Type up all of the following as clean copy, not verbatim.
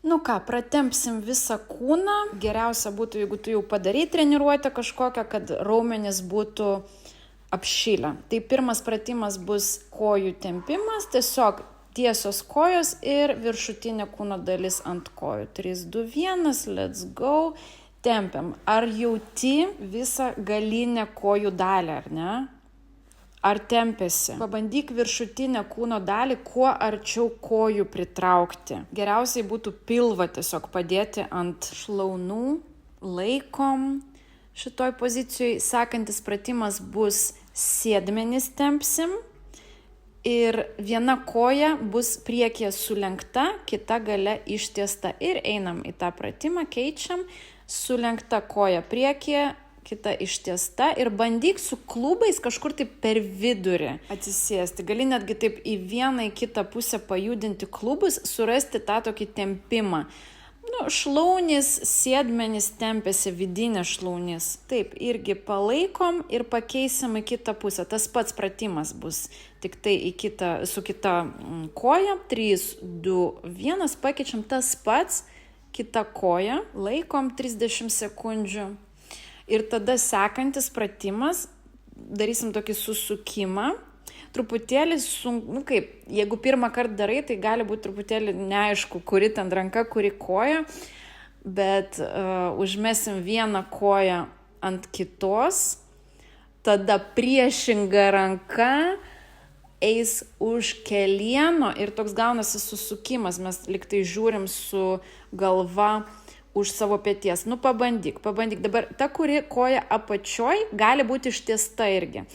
Nu ką, pratempsim visą kūną. Geriausia būtų, jeigu tu jau padarai treniruotę kažkokią, kad raumenys būtų apšilę. Tai pirmas pratimas bus kojų tempimas, tiesiog tiesios kojos ir viršutinė kūno dalis ant kojų. 3, 2, 1, let's go. Tempiam. Ar jauti visą galinę kojų dalį, ar ne? Ar tempėsi? Pabandyk viršutinę kūno dalį kuo arčiau kojų pritraukti. Geriausiai būtų pilvą tiesiog padėti ant šlaunų, laikom šitoj pozicijoje. Sekantis pratimas bus sėdmenis tempsim ir viena koja bus priekyje sulenkta, kita gale ištiesta. Ir einam į tą pratimą, keičiam, sulenkta koja priekyje, kita ištiesta ir bandyk su klubais kažkur taip per vidurį atsisėsti. Gali netgi taip į vieną, į kitą pusę pajudinti klubus, surasti tą tokį tempimą. Šlaunis, sėdmenis tempėsi, vidinė šlaunis. Taip, irgi palaikom ir pakeisim į kitą pusę. Tas pats pratimas bus, tik tai su kita koja. 3, 2, 1, pakeičiam tas pats, kita koja, laikom 30 sekundžių. Ir tada sekantis pratimas, darysim tokį susukimą, truputėlį jeigu pirmą kartą darai, tai gali būti truputėlį neaišku, kuri ten ranka, kuri koja, bet užmesim vieną koją ant kitos, tada priešinga ranka eis už kelieno ir toks gaunasi susukimas, mes lyg tai žiūrim su galva už savo peties. Pabandyk. Dabar ta, kuri koja apačioj, gali būti ištiesta irgi.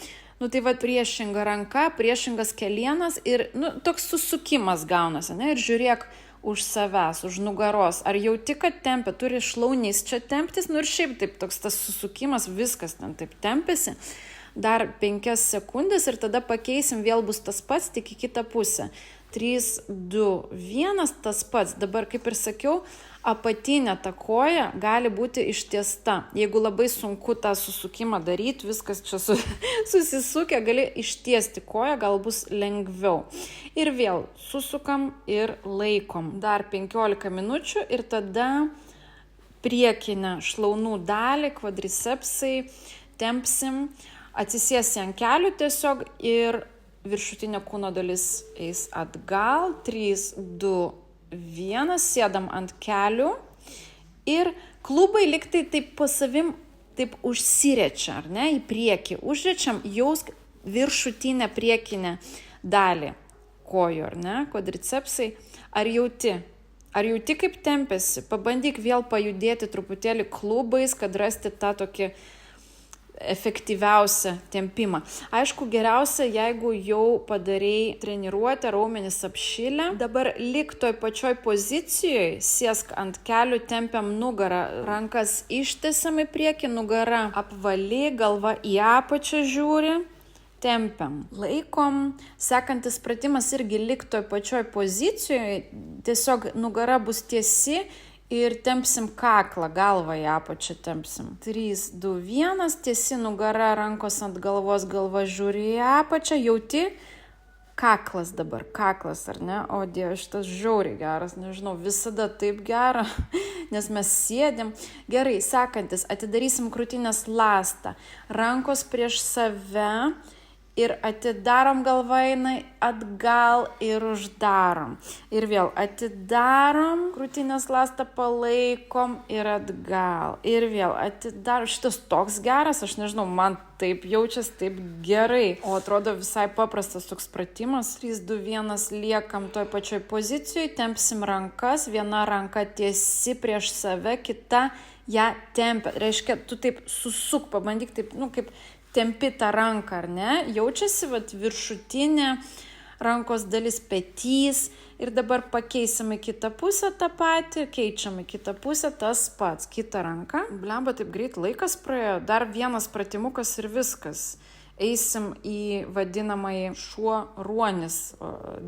Tai va priešinga ranka, priešingas kelienas ir toks susukimas gaunasi, ne? Ir žiūrėk už savęs, už nugaros. Ar jauti, kad tempia, turi šlaunys čia temptis, ir šiaip taip toks tas susukimas, viskas ten taip tempėsi. Dar 5 sekundės ir tada pakeisim, vėl bus tas pats, tik į kitą pusę. 3, 2, 1, tas pats. Dabar, kaip ir sakiau, apatinė ta koja gali būti ištiesta. Jeigu labai sunku tą susukimą daryti, viskas čia susisukę, gali ištiesti koją, gal bus lengviau. Ir vėl susukam ir laikom. Dar 15 minučių ir tada priekinę šlaunų dalį, kvadricepsai, tempsim, atsisėsi ant kelių tiesiog ir viršutinė kūno dalis eis atgal. 3, 2, 1, sėdam ant kelių ir klubai liktai taip po savim taip užsirečia, ar ne, į priekį. Užrečiam, jausk viršutinę priekinę dalį kojų, ar ne, kvadricepsai. Ar jauti, kaip tempėsi? Pabandyk vėl pajudėti truputėlį klubais, kad rasti tą tokį efektyviausią tempimą. Aišku, geriausia, jeigu jau padarai treniruotę, raumenis apšilę. Dabar lik toj pačioj pozicijoje, sėsk ant kelių, tempiam nugarą, rankas ištiesiam į priekį, nugara apvali, galva į apačią žiūri, tempiam, laikom. Sekantis pratimas irgi lik toj pačioj pozicijoje, tiesiog nugara bus tiesi, ir tempsim kaklą, galvą į apačią tempsim. 3, 2, 1, tiesi nugara, rankos ant galvos, galva žiūri į apačią, jauti kaklas dabar, kaklas, ar ne? O Dieve, šitas žiauriai geras, nežinau, visada taip gera, nes mes sėdim. Gerai, sekantis, atidarysim krūtinės ląstą, rankos prieš save, ir atidarom, galva eina atgal ir uždarom. Ir vėl atidarom, krūtinės ląstą palaikom ir atgal. Ir vėl atidarom. Šitas toks geras, aš nežinau, man taip jaučiasi, taip gerai. O atrodo visai paprastas toks pratimas. 3, 2, 1, liekam toj pačioj pozicijoje, tempsim rankas, viena ranka tiesi prieš save, kita ją tempia. Reiškia, tu taip susuk, pabandyk taip, kaip tempi tą ranką, ar ne? Jaučiasi viršutinė rankos dalis, petys. Ir dabar pakeisim į kitą pusę tą patį, keičiam į kitą pusę tas pats, kitą ranką. Blemba, taip greit laikas praėjo. Dar vienas pratimukas ir viskas. Eisim į vadinamąjį šuo ruonis,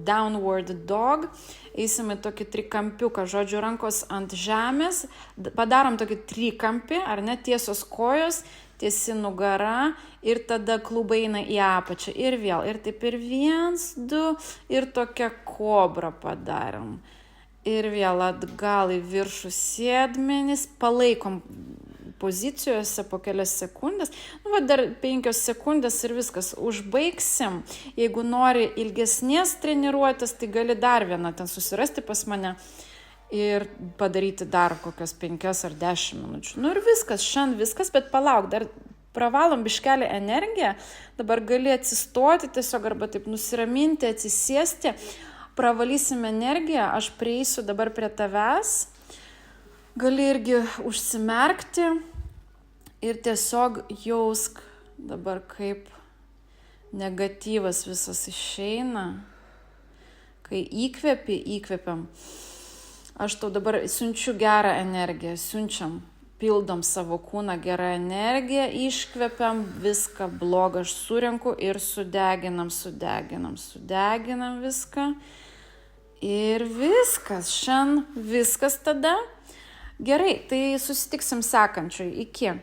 downward dog. Eisim į tokį trikampiuką, žodžiu, rankos ant žemės. Padarom tokį trikampį, ar ne, tiesios kojos, tiesi nugara ir tada klubai eina į apačią. Ir vėl, ir taip ir 1, 2, ir tokią kobrą padarom. Ir vėl atgal į viršų sėdmenis, palaikom pozicijose po kelias sekundės. Nu, va, dar 5 sekundės ir viskas. Užbaigsim. Jeigu nori ilgesnės treniruotės, tai gali dar vieną ten susirasti pas mane ir padaryti dar kokias 5 ar 10 minučių. Nu ir viskas, šiandien viskas, bet palauk, dar pravalom biškelį energiją. Dabar gali atsistoti tiesiog arba taip nusiraminti, atsisėsti. Pravalysim energiją, aš prieisiu dabar prie tavęs. Gali irgi užsimerkti ir tiesiog jausk dabar, kaip negatyvas visas išeina. Kai įkvepiam. Aš tau dabar siunčiu gerą energiją, pildom savo kūną gerą energiją, iškvepiam, viską blogą aš surenku ir sudeginam viską. Ir viskas, šiandien viskas tada. Gerai, tai susitiksim sekančioj. Iki.